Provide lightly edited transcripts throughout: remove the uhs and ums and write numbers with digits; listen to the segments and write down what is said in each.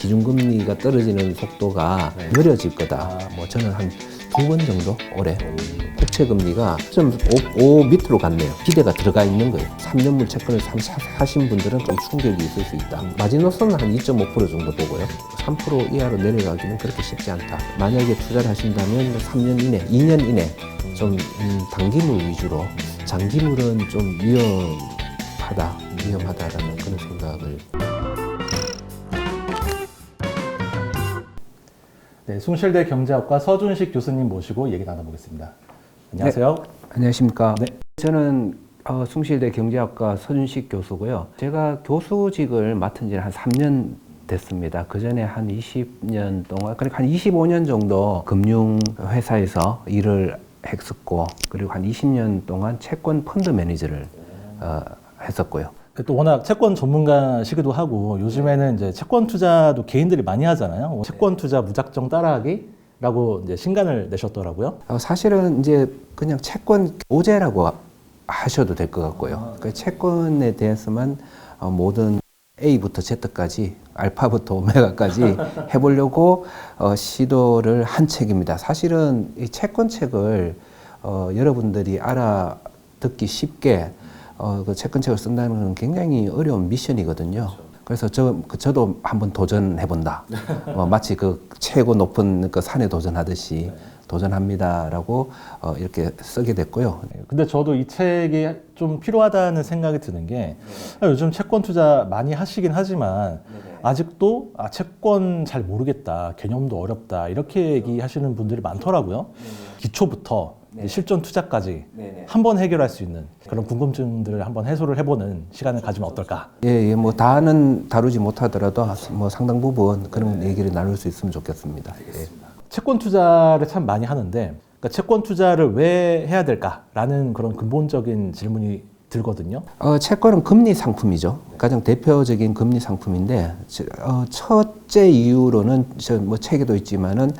기준금리가 떨어지는 속도가 느려질 거다. 뭐 저는 한 2번 정도 올해 국채금리가 0.5 밑으로 갔네요. 기대가 들어가 있는 거예요. 3년물 채권을 사신 분들은 좀 충격이 있을 수 있다. 마지노선은 한 2.5% 정도 보고요. 3% 이하로 내려가기는 그렇게 쉽지 않다. 만약에 투자를 하신다면 3년 이내, 2년 이내 좀 단기물 위주로, 장기물은 좀 위험하다라는 그런 생각을. 네, 숭실대 경제학과 서준식 교수님 모시고 얘기 나눠보겠습니다. 안녕하세요. 네, 안녕하십니까. 네. 저는 숭실대 경제학과 서준식 교수고요. 제가 교수직을 맡은 지는 한 3년 됐습니다. 그 전에 한 20년 동안, 그러니까 한 25년 정도 금융회사에서 일을 했었고, 그리고 한 20년 동안 채권 펀드 매니저를 했었고요. 또 워낙 채권 전문가시기도 하고 요즘에는 이제 채권 투자도 개인들이 많이 하잖아요. 채권 투자 무작정 따라하기라고 이제 신간을 내셨더라고요. 사실은 이제 그냥 채권 교재라고 하셔도 될 것 같고요. 그 채권에 대해서만 모든 A부터 Z까지, 알파부터 오메가까지 해보려고 시도를 한 책입니다. 사실은 이 채권책을 여러분들이 알아듣기 쉽게 그 채권책을 쓴다는 건 굉장히 어려운 미션이거든요. 그래서 저도 한번 도전해본다. 마치 그 최고 높은 그 산에 도전하듯이 도전합니다라고 이렇게 쓰게 됐고요. 근데 저도 이 책이 좀 필요하다는 생각이 드는 게 요즘 채권 투자 많이 하시긴 하지만 아직도 채권 잘 모르겠다, 개념도 어렵다 이렇게 얘기하시는 분들이 많더라고요. 기초부터 실전 투자까지 한번 해결할 수 있는 그런 궁금증들을 한번 해소를 해보는 시간을 가지면 어떨까? 예, 뭐 다는 다루지 못하더라도 뭐 상당 부분 그런 얘기를 나눌 수 있으면 좋겠습니다. 예. 채권 투자를 참 많이 하는데 그러니까 채권 투자를 왜 해야 될까라는 그런 근본적인 질문이 들거든요. 채권은 금리 상품이죠. 가장 대표적인 금리 상품인데 첫째 이유로는 뭐 책에도 있지만은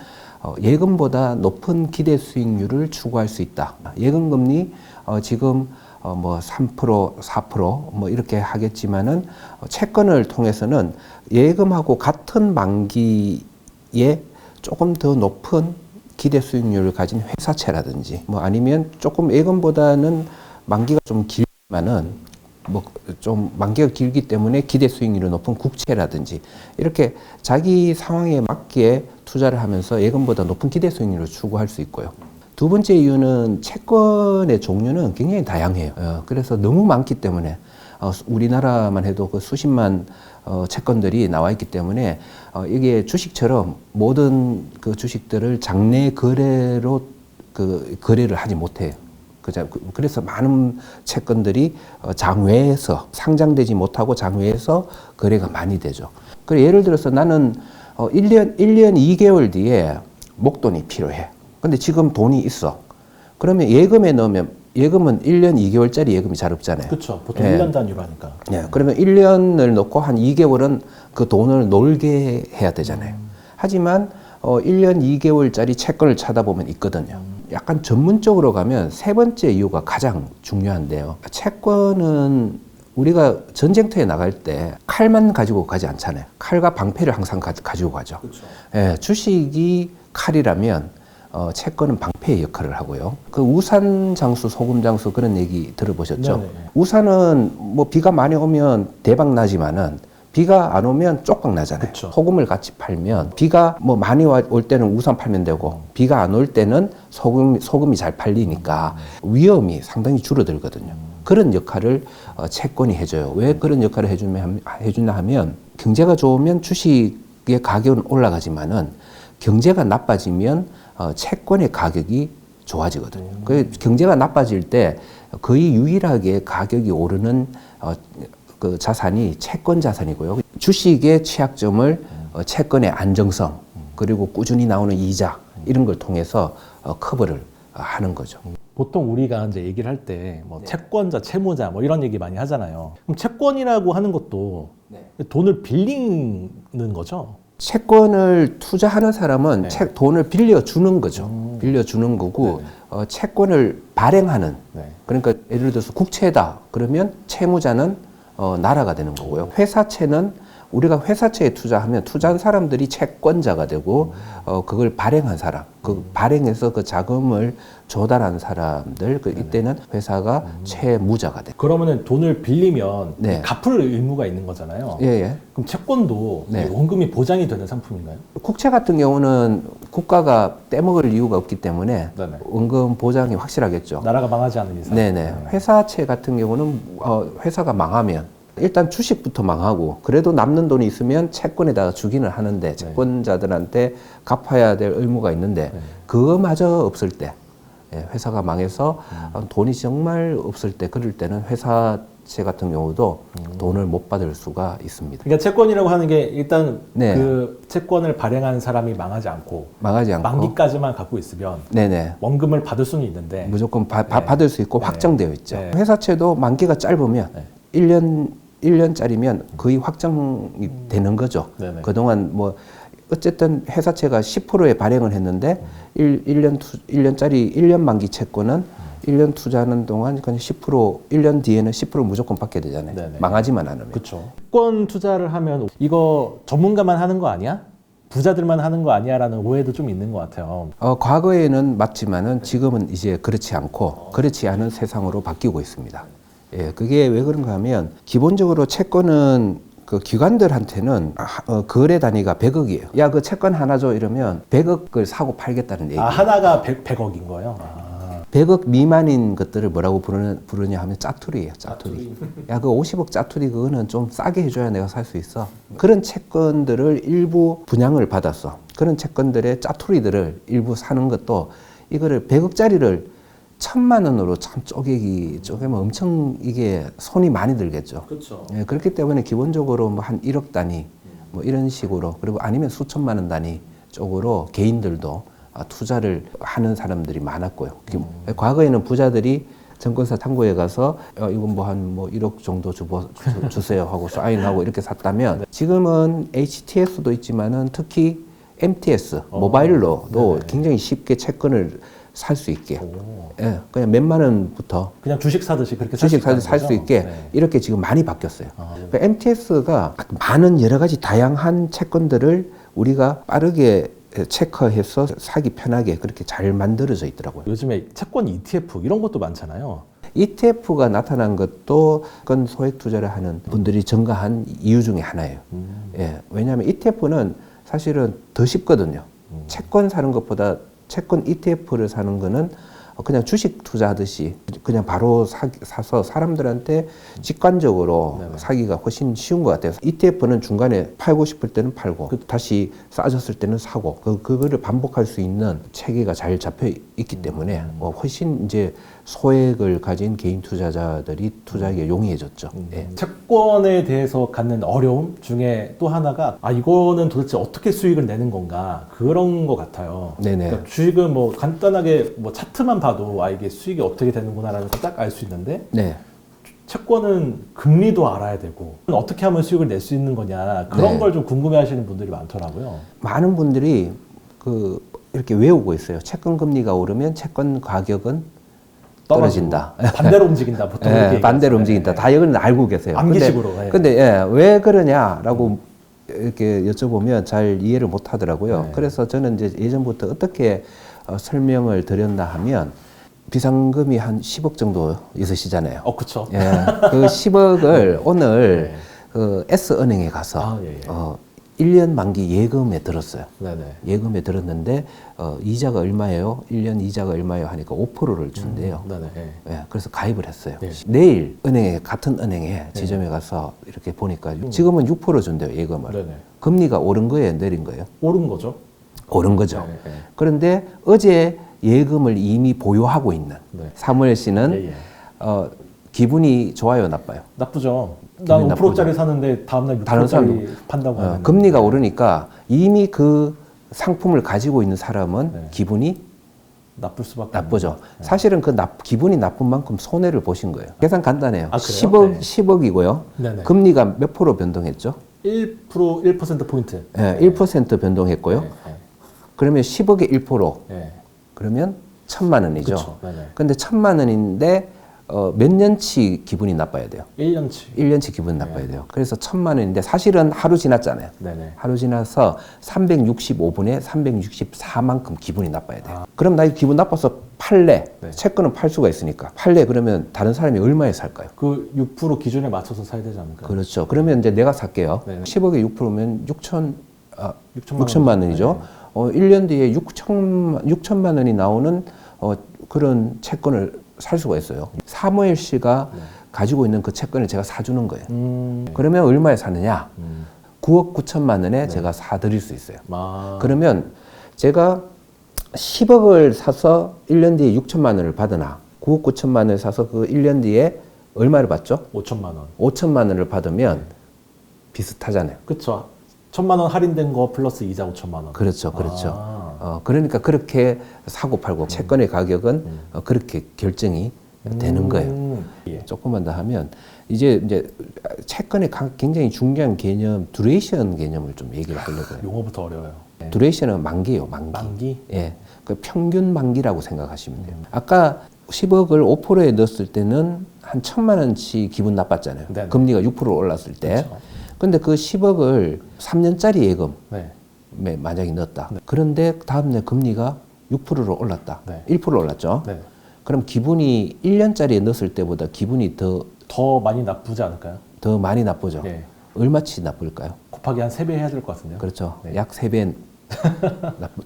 예금보다 높은 기대 수익률을 추구할 수 있다. 예금 금리 지금 뭐 3%, 4% 뭐 이렇게 하겠지만은 채권을 통해서는 예금하고 같은 만기에 조금 더 높은 기대 수익률을 가진 회사채라든지 뭐 아니면 조금 예금보다는 만기가 좀 길지만은 뭐 좀 만기가 길기 때문에 기대 수익률이 높은 국채라든지 이렇게 자기 상황에 맞게 투자를 하면서 예금보다 높은 기대 수익률을 추구할 수 있고요. 두 번째 이유는 채권의 종류는 굉장히 다양해요. 그래서 너무 많기 때문에 우리나라만 해도 그 수십만 채권들이 나와 있기 때문에 이게 주식처럼 모든 그 주식들을 장내 거래로 그 거래를 하지 못해요. 그래서 많은 채권들이 장외에서 상장되지 못하고 장외에서 거래가 많이 되죠. 그래서 예를 들어서 나는 1년 2개월 뒤에 목돈이 필요해. 근데 지금 돈이 있어. 그러면 예금에 넣으면 예금은 1년 2개월짜리 예금이 잘 없잖아요. 그렇죠. 보통 1년 단위로 하니까. 네. 그러면 1년을 넣고 한 2개월은 그 돈을 놀게 해야 되잖아요. 하지만 1년 2개월짜리 채권을 찾아보면 있거든요. 약간 전문적으로 가면 세 번째 이유가 가장 중요한데요. 채권은 우리가 전쟁터에 나갈 때 칼만 가지고 가지 않잖아요. 칼과 방패를 항상 가지고 가죠. 그렇죠. 예, 주식이 칼이라면 채권은 방패의 역할을 하고요. 그 우산 장수, 소금 장수 그런 얘기 들어보셨죠? 네네. 우산은 뭐 비가 많이 오면 대박 나지만은 비가 안 오면 쪽박 나잖아요. 그쵸. 소금을 같이 팔면 비가 뭐 많이 올 때는 우산 팔면 되고 비가 안 올 때는 소금이 잘 팔리니까 위험이 상당히 줄어들거든요. 그런 역할을 채권이 해줘요. 왜 그런 역할을 해주나 하면 경제가 좋으면 주식의 가격은 올라가지만은 경제가 나빠지면 채권의 가격이 좋아지거든요. 그 경제가 나빠질 때 거의 유일하게 가격이 오르는 그 자산이 채권 자산이고요. 주식의 취약점을 채권의 안정성 그리고 꾸준히 나오는 이자 이런 걸 통해서 커버를 하는 거죠. 보통 우리가 이제 얘기를 할 때 뭐 채권자, 채무자 뭐 이런 얘기 많이 하잖아요. 그럼 채권이라고 하는 것도 돈을 빌리는 거죠? 채권을 투자하는 사람은 돈을 빌려주는 거죠. 빌려주는 거고 채권을 발행하는 그러니까 예를 들어서 국채다 그러면 채무자는 나라가 되는 거고요. 회사채는 우리가 회사채에 투자하면 투자한 사람들이 채권자가 되고 그걸 발행한 사람, 그 발행해서 그 자금을 조달한 사람들, 그 이때는 회사가 채무자가 돼. 그러면은 돈을 빌리면 네. 갚을 의무가 있는 거잖아요. 예, 예. 그럼 채권도 네. 원금이 보장이 되는 상품인가요? 국채 같은 경우는 국가가 떼먹을 이유가 없기 때문에 네네. 원금 보장이 확실하겠죠. 나라가 망하지 않는 이상. 네네. 회사채 같은 경우는 회사가 망하면 일단 주식부터 망하고 그래도 남는 돈이 있으면 채권에다가 주기는 하는데 채권자들한테 갚아야 될 의무가 있는데 그거마저 없을 때 회사가 망해서 돈이 정말 없을 때 그럴 때는 회사채 같은 경우도 돈을 못 받을 수가 있습니다. 그러니까 채권이라고 하는 게 일단 네. 그 채권을 발행한 사람이 망하지 않고 망하지 않고 만기까지만 갖고 있으면 네네. 원금을 받을 수는 있는데 무조건 받을 수 있고 네. 확정되어 있죠. 네. 회사채도 만기가 짧으면 네. 1년짜리면 거의 확정이 되는 거죠. 네네. 그동안 뭐 어쨌든 회사채가 10%에 발행을 했는데 1년짜리 1년 만기 채권은 1년 투자하는 동안 그냥 10% 1년 뒤에는 10% 무조건 받게 되잖아요. 네네. 망하지만 않으면. 그렇죠. 채권 투자를 하면 이거 전문가만 하는 거 아니야? 부자들만 하는 거 아니야라는 오해도 좀 있는 것 같아요. 과거에는 맞지만은 지금은 이제 그렇지 않고 그렇지 않은 세상으로 바뀌고 있습니다. 예, 그게 왜 그런가 하면 기본적으로 채권은 그 기관들한테는 거래 단위가 100억이에요. 야, 그 채권 하나 줘 이러면 100억을 사고 팔겠다는 얘기예요. 하나가 100억인 거예요? 100억 미만인 것들을 뭐라고 부르냐 하면 짜투리예요. 짜투리. 야, 그 50억 짜투리 그거는 좀 싸게 해줘야 내가 살 수 있어. 그런 채권들을 일부 분양을 받았어. 그런 채권들의 짜투리들을 일부 사는 것도 이거를 100억짜리를 1,000만 원으로 참 쪼개면 엄청 이게 손이 많이 들겠죠. 그렇죠. 예, 그렇기 때문에 기본적으로 뭐 한 1억 단위 뭐 이런 식으로 그리고 아니면 수천만 원 단위 쪽으로 개인들도 투자를 하는 사람들이 많았고요. 과거에는 부자들이 증권사 창구에 가서 이건 뭐 한 뭐 1억 정도 주세요 하고 사인하고 이렇게 샀다면 지금은 HTS도 있지만은 특히 MTS 모바일로도 굉장히 쉽게 채권을 살 수 있게 예, 그냥 몇만 원부터 그냥 주식 사듯이 그렇게 주식 살 수 있게 이렇게 지금 많이 바뀌었어요. 그러니까 MTS가 많은 여러 가지 다양한 채권들을 우리가 빠르게 체크해서 사기 편하게 그렇게 잘 만들어져 있더라고요. 요즘에 채권 ETF 이런 것도 많잖아요. ETF가 나타난 것도 그건 소액 투자를 하는 분들이 증가한 이유 중에 하나예요. 예, 왜냐하면 ETF는 사실은 더 쉽거든요. 채권 사는 것보다 채권 ETF를 사는 거는 그냥 주식 투자하듯이 그냥 바로 사서 사람들한테 직관적으로 사기가 훨씬 쉬운 것 같아요. ETF는 중간에 팔고 싶을 때는 팔고 다시 싸졌을 때는 사고 그거를 반복할 수 있는 체계가 잘 잡혀 있기 때문에 훨씬 이제 소액을 가진 개인 투자자들이 투자하기가 용이해졌죠. 예. 채권에 대해서 갖는 어려움 중에 또 하나가 이거는 도대체 어떻게 수익을 내는 건가 그런 것 같아요. 네네. 그러니까 주식은 뭐 간단하게 뭐 차트만 봐도 이게 수익이 어떻게 되는 구나라는 걸 딱 알 수 있는데 네. 채권은 금리도 알아야 되고 어떻게 하면 수익을 낼 수 있는 거냐 그런 네. 걸 좀 궁금해하시는 분들이 많더라고요. 많은 분들이 이렇게 외우고 있어요. 채권 금리가 오르면 채권 가격은 떨어진다. 반대로 움직인다. 보통 이렇게 예, 반대로 얘기하잖아요. 움직인다. 다 이건 알고 계세요. 암기식으로. 근데 왜 그러냐라고 이렇게 여쭤보면 잘 이해를 못 하더라고요. 네. 그래서 저는 이제 예전부터 어떻게 설명을 드렸나 하면 비상금이 한 10억 정도 있으시잖아요. 그렇죠. 예, 그 10억을 오늘 네. 그 S은행에 가서 예. 1년 만기 예금에 들었어요. 네네. 예금에 들었는데 이자가 얼마예요? 1년 이자가 얼마예요? 하니까 5%를 준대요. 네네. 예, 그래서 가입을 했어요. 네. 내일 같은 은행에 지점에 가서 이렇게 보니까 지금은 6% 준대요, 예금을. 네네. 금리가 오른 거예요, 내린 거예요? 오른 거죠. 오른 거죠. 네. 그런데 어제 예금을 이미 보유하고 있는 네. 사무엘 씨는 기분이 좋아요, 나빠요? 나쁘죠. 난 5%짜리 사는데 다음날 다른 6%짜리 판다고 하면 금리가 오르니까 이미 그 상품을 가지고 있는 사람은 기분이 나쁠 수밖에 나쁘죠. 사실은 기분이 나쁜 만큼 손해를 보신 거예요. 계산 간단해요. 그래요? 10억, 네. 10억이고요. 네네. 금리가 몇 프로 변동했죠? 1%포인트. 예, 1% 변동했고요. 네. 그러면 10억에 1%. 네. 그러면 1,000만 원이죠. 그렇죠. 네네. 근데 1,000만 원인데 몇 년치 기분이 나빠야 돼요. 1년치. 1년치 기분이 나빠야 돼요. 그래서 1,000만 원인데 사실은 하루 지났잖아요. 네네. 하루 지나서 365분에 364만큼 기분이 나빠야 돼요. 그럼 나 기분 나빠서 팔래. 네. 채권은 팔 수가 있으니까. 팔래 그러면 다른 사람이 얼마에 살까요? 그 6% 기준에 맞춰서 사야 되지 않을까요? 그렇죠. 그러면 이제 내가 살게요. 네. 10억에 6%면 6천만 6천만 원이죠. 1년 뒤에 6천만 원이 나오는 그런 채권을 살 수가 있어요. 사무엘 씨가 가지고 있는 그 채권을 제가 사주는 거예요. 그러면 얼마에 사느냐? 9억 9천만 원에 제가 사드릴 수 있어요. 그러면 제가 10억을 사서 1년 뒤에 6천만 원을 받으나 9억 9천만 원을 사서 그 1년 뒤에 얼마를 받죠? 5천만 원. 5천만 원을 받으면 비슷하잖아요. 그렇죠. 1,000만 원 할인된 거 플러스 이자 5천만 원. 그렇죠, 그렇죠. 그러니까 그렇게 사고 팔고 채권의 가격은 그렇게 결정이 되는 거예요. 예. 조금만 더 하면 이제 채권의 굉장히 중요한 개념, 두레이션 개념을 좀 얘기를 하려고 해요. 용어부터 어려워요. 두레이션은 만기예요, 만기. 만기? 예, 그 평균 만기라고 생각하시면 돼요. 아까 10억을 5%에 넣었을 때는 한 1,000만 원치 기분 나빴잖아요. 네네. 금리가 6% 올랐을 때. 그렇죠. 근데 그 10억을 3년짜리 예금 네. 만약에 넣었다. 그런데 다음날 금리가 6%로 올랐다. 네. 1% 올랐죠. 네. 그럼 기분이 1년짜리에 넣었을 때보다 기분이 더 많이 나쁘지 않을까요? 더 많이 나쁘죠. 네. 얼마치 나쁠까요? 곱하기 한 3배 해야 될 것 같은데요. 그렇죠. 네. 약 3배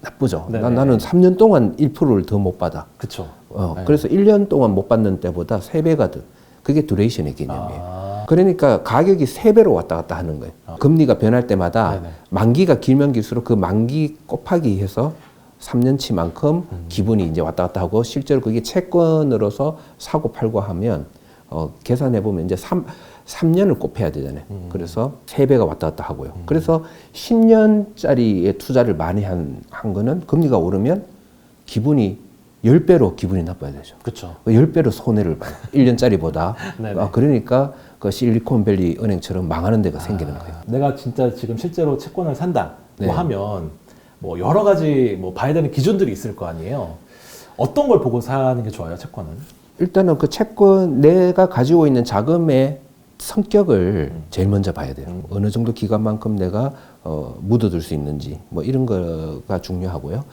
나쁘죠. 네네. 나는 3년 동안 1%를 더 못 받아. 그렇죠. 네. 그래서 1년 동안 못 받는 때보다 3배가 더. 그게 두레이션의 개념이에요. 아. 그러니까 가격이 3배로 왔다 갔다 하는 거예요. 금리가 변할 때마다 네네. 만기가 길면 길수록 그 만기 곱하기 해서 3년치만큼 기분이 이제 왔다 갔다 하고 실제로 그게 채권으로서 사고 팔고 하면 계산해 보면 이제 3년을 곱해야 되잖아요. 그래서 3배가 왔다 갔다 하고요. 그래서 10년짜리의 투자를 많이 한 거는 금리가 오르면 기분이 10배로 기분이 나빠야 되죠. 그렇죠. 10배로 손해를 봐요. 1년짜리보다. 네네. 그러니까 그 실리콘밸리 은행처럼 망하는 데가 생기는 거예요. 내가 진짜 지금 실제로 채권을 산다 네. 하면 뭐 여러 가지 뭐 봐야 되는 기준들이 있을 거 아니에요. 어떤 걸 보고 사는 게 좋아요, 채권은? 일단은 그 채권 내가 가지고 있는 자금의 성격을 제일 먼저 봐야 돼요. 어느 정도 기간만큼 내가 묻어둘 수 있는지 뭐 이런 거가 중요하고요.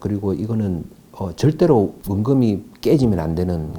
그리고 이거는 절대로 원금이 깨지면 안 되는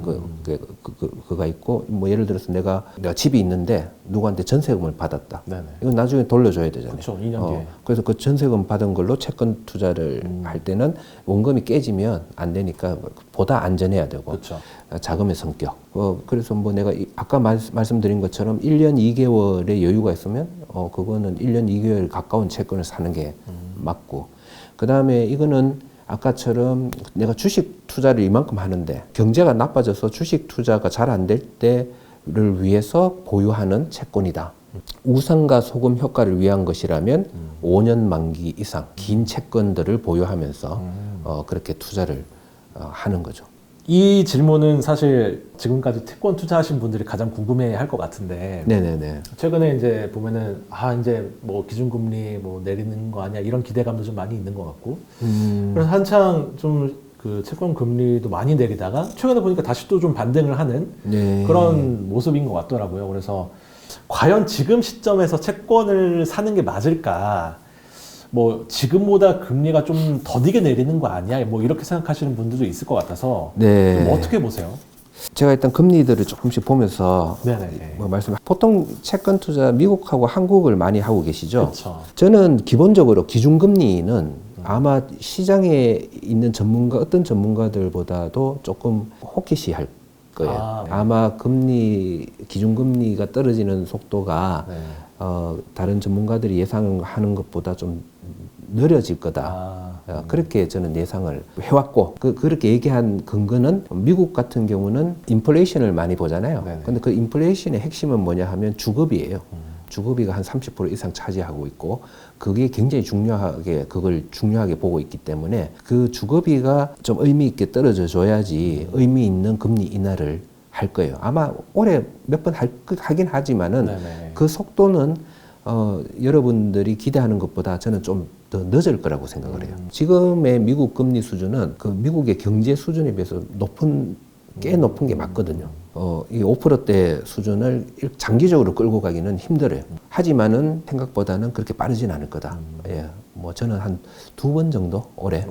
그가 있고 뭐 예를 들어서 내가 집이 있는데 누구한테 전세금을 받았다. 네네. 이건 나중에 돌려줘야 되잖아요. 그렇죠. 2년 뒤에. 그래서 그 전세금 받은 걸로 채권 투자를 할 때는 원금이 깨지면 안 되니까 보다 안전해야 되고 그렇죠. 자금의 성격. 그래서 뭐 내가 아까 말씀드린 것처럼 1년 2개월의 여유가 있으면 그거는 1년 2개월 가까운 채권을 사는 게 맞고 그 다음에 이거는 아까처럼 내가 주식 투자를 이만큼 하는데 경제가 나빠져서 주식 투자가 잘 안 될 때를 위해서 보유하는 채권이다. 우상과 소금 효과를 위한 것이라면 5년 만기 이상 긴 채권들을 보유하면서 그렇게 투자를 하는 거죠. 이 질문은 사실 지금까지 채권 투자하신 분들이 가장 궁금해 할 것 같은데 네네네. 최근에 이제 보면은 이제 뭐 기준금리 뭐 내리는 거 아니야 이런 기대감도 좀 많이 있는 것 같고 그래서 한창 좀 그 채권 금리도 많이 내리다가 최근에 보니까 다시 또 좀 반등을 하는 네. 그런 모습인 것 같더라고요. 그래서 과연 지금 시점에서 채권을 사는 게 맞을까? 뭐 지금보다 금리가 좀 더디게 내리는 거 아니야? 뭐 이렇게 생각하시는 분들도 있을 것 같아서 네. 좀 어떻게 보세요? 제가 일단 금리들을 조금씩 보면서 네네. 보통 채권 투자 미국하고 한국을 많이 하고 계시죠. 그렇죠. 저는 기본적으로 기준금리는 아마 시장에 있는 어떤 전문가들보다도 조금 호기시할 거예요. 네. 아마 기준금리가 떨어지는 속도가 네. 다른 전문가들이 예상하는 것보다 좀 느려질 거다. 그렇게 저는 예상을 해왔고 그렇게 얘기한 근거는 미국 같은 경우는 인플레이션을 많이 보잖아요. 네네. 근데 그 인플레이션의 핵심은 뭐냐 하면 주거비예요. 주거비가 한 30% 이상 차지하고 있고 그게 굉장히 그걸 중요하게 보고 있기 때문에 그 주거비가 좀 의미 있게 떨어져 줘야지 의미 있는 금리 인하를 할 거예요. 아마 올해 몇 번 하긴 하지만은 네네. 그 속도는 여러분들이 기대하는 것보다 저는 좀 더 늦을 거라고 생각을 해요. 지금의 미국 금리 수준은 그 미국의 경제 수준에 비해서 높은 꽤 높은 게 맞거든요. 이 5%대 수준을 장기적으로 끌고 가기는 힘들어요. 하지만은 생각보다는 그렇게 빠르진 않을 거다. 예, 뭐 저는 한 2번 정도 올해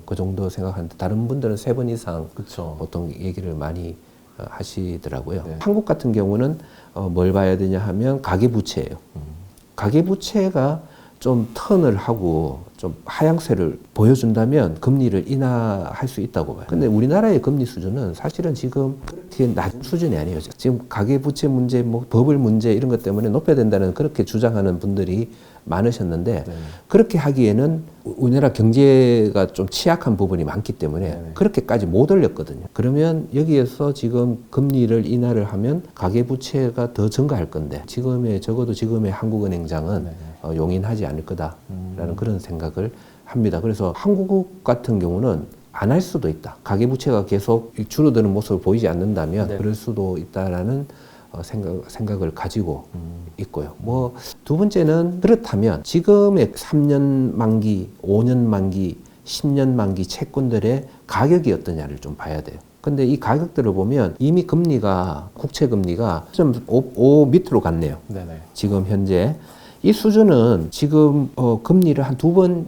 그 정도 생각하는데 다른 분들은 3번 이상 그쵸. 보통 얘기를 많이 하시더라고요. 네. 한국 같은 경우는 뭘 봐야 되냐 하면 가계부채예요. 가계부채가 좀 턴을 하고 좀 하향세를 보여준다면 금리를 인하할 수 있다고 봐요. 근데 우리나라의 금리 수준은 사실은 지금 그렇게 낮은 수준이 아니에요. 지금 가계부채 문제, 뭐 버블 문제 이런 것 때문에 높여야 된다는 그렇게 주장하는 분들이 많으셨는데 네. 그렇게 하기에는 우리나라 경제가 좀 취약한 부분이 많기 때문에 네네. 그렇게까지 못 올렸거든요. 그러면 여기에서 지금 금리를 인하를 하면 가계부채가 더 증가할 건데 적어도 지금의 한국은행장은 네네. 용인하지 않을 거다라는 그런 생각을 합니다. 그래서 한국 같은 경우는 안 할 수도 있다. 가계부채가 계속 줄어드는 모습을 보이지 않는다면 네. 그럴 수도 있다라는 생각을 가지고 있고요. 뭐 두 번째는 그렇다면 지금의 3년 만기, 5년 만기, 10년 만기 채권들의 가격이 어떠냐를 좀 봐야 돼요. 근데 이 가격들을 보면 이미 금리가 국채 금리가 0.5 밑으로 갔네요. 네네. 지금 현재 이 수준은 지금 금리를 한 2번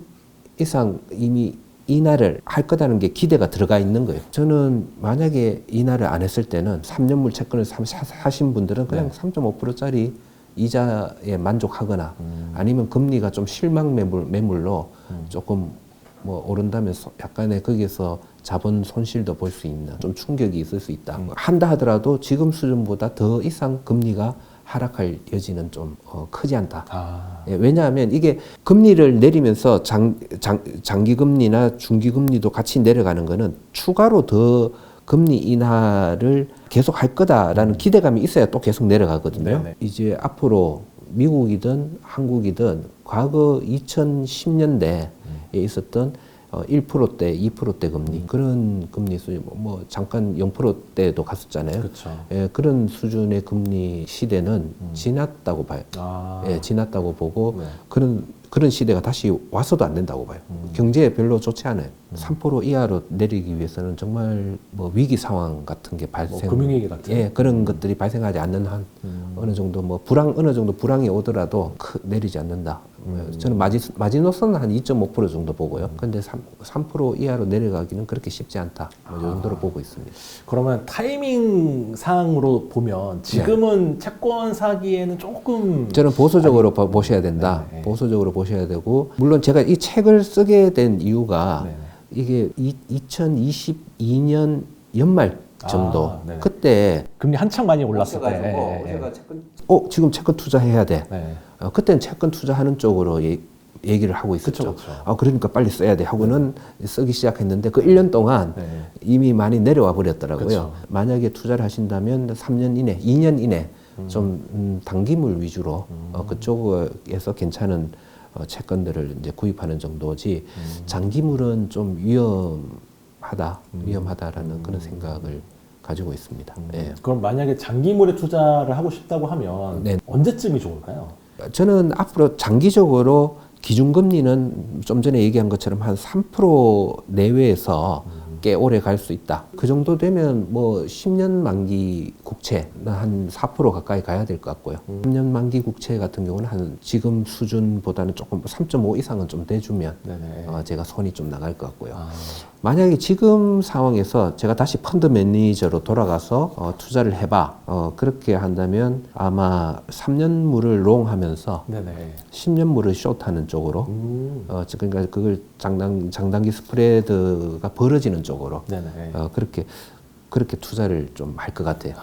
이상 이미 인하를 할 거다는 게 기대가 들어가 있는 거예요. 저는 만약에 인하를 안 했을 때는 3년물 채권을 사신 분들은 그냥 3.5%짜리 이자에 만족하거나 아니면 금리가 좀 실망 매물로 조금 뭐 오른다면 약간의 거기에서 자본 손실도 볼 수 있는 좀 충격이 있을 수 있다. 한다 하더라도 지금 수준보다 더 이상 금리가 하락할 여지는 좀 크지 않다. 예, 왜냐하면 이게 금리를 내리면서 장기금리나 중기금리도 같이 내려가는 거는 추가로 더 금리 인하를 계속 할 거다라는 기대감이 있어야 또 계속 내려가거든요. 네네. 이제 앞으로 미국이든 한국이든 과거 2010년대에 있었던 1%대, 2%대 금리 그런 금리 수준 뭐 잠깐 0%대도 갔었잖아요. 그렇죠. 예, 그런 수준의 금리 시대는 지났다고 봐요. 예, 지났다고 보고 네. 그런 시대가 다시 와서도 안 된다고 봐요. 경제에 별로 좋지 않아요. 3% 이하로 내리기 위해서는 정말 뭐 위기 상황 같은 게 발생, 금융위기 같은. 예, 그런 것들이 발생하지 않는 한 어느 정도 뭐 어느 정도 불황이 오더라도 내리지 않는다. 저는 마지노선은 한 2.5% 정도 보고요. 근데 3% 이하로 내려가기는 그렇게 쉽지 않다. 뭐 이 정도로 보고 있습니다. 그러면 타이밍 상으로 보면 지금은 채권 사기에는 조금 저는 보수적으로 보셔야 된다. 네네. 보수적으로 보셔야 되고 물론 제가 이 책을 쓰게 된 이유가 네네. 이게 2022년 연말 정도 네네. 그때 금리 한창 많이 올랐을 때. 올라가지고 제가 지금 채권 투자해야 돼. 네. 그때는 채권 투자하는 쪽으로 얘기를 하고 있었죠. 그쵸. 그러니까 빨리 써야 돼 하고는 쓰기 시작했는데 그 1년 동안 네. 이미 많이 내려와 버렸더라고요. 그쵸. 만약에 투자를 하신다면 3년 이내, 2년 이내 좀 단기물 위주로 그쪽에서 괜찮은 채권들을 이제 구입하는 정도지 장기물은 좀 위험하다라는 그런 생각을 가지고 있습니다. 예. 그럼 만약에 장기물에 투자를 하고 싶다고 하면 네. 언제쯤이 좋을까요? 저는 앞으로 장기적으로 기준금리는 좀 전에 얘기한 것처럼 한 3% 내외에서 꽤 오래 갈 수 있다. 그 정도 되면 뭐 10년 만기 국채는 한 4% 가까이 가야 될 것 같고요. 3년 만기 국채 같은 경우는 한 지금 수준보다는 조금 3.5 이상은 좀 내주면 네네. 제가 손이 좀 나갈 것 같고요. 만약에 지금 상황에서 제가 다시 펀드 매니저로 돌아가서 투자를 해봐. 그렇게 한다면 아마 3년물을 롱하면서 네네. 10년물을 숏하는 쪽으로 그러니까 그걸 장단기 스프레드가 벌어지는 쪽으로 네네. 그렇게 투자를 좀 할 것 같아요.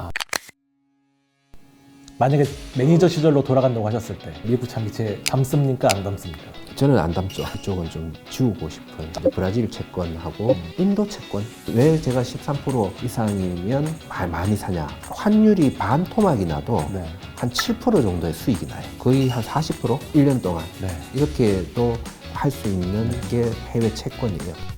만약에 매니저 시절로 돌아간다고 하셨을 때 미국 장기채 담습니까 안 담습니까? 저는 안 담죠. 그쪽은 좀 지우고 싶어요. 브라질 채권하고 인도 채권. 왜 제가 13% 이상이면 많이 사냐? 환율이 반 토막이 나도 네. 한 7% 정도의 수익이 나요. 거의 한 40%? 1년 동안. 네. 이렇게도 할 수 있는 게 해외 채권이에요.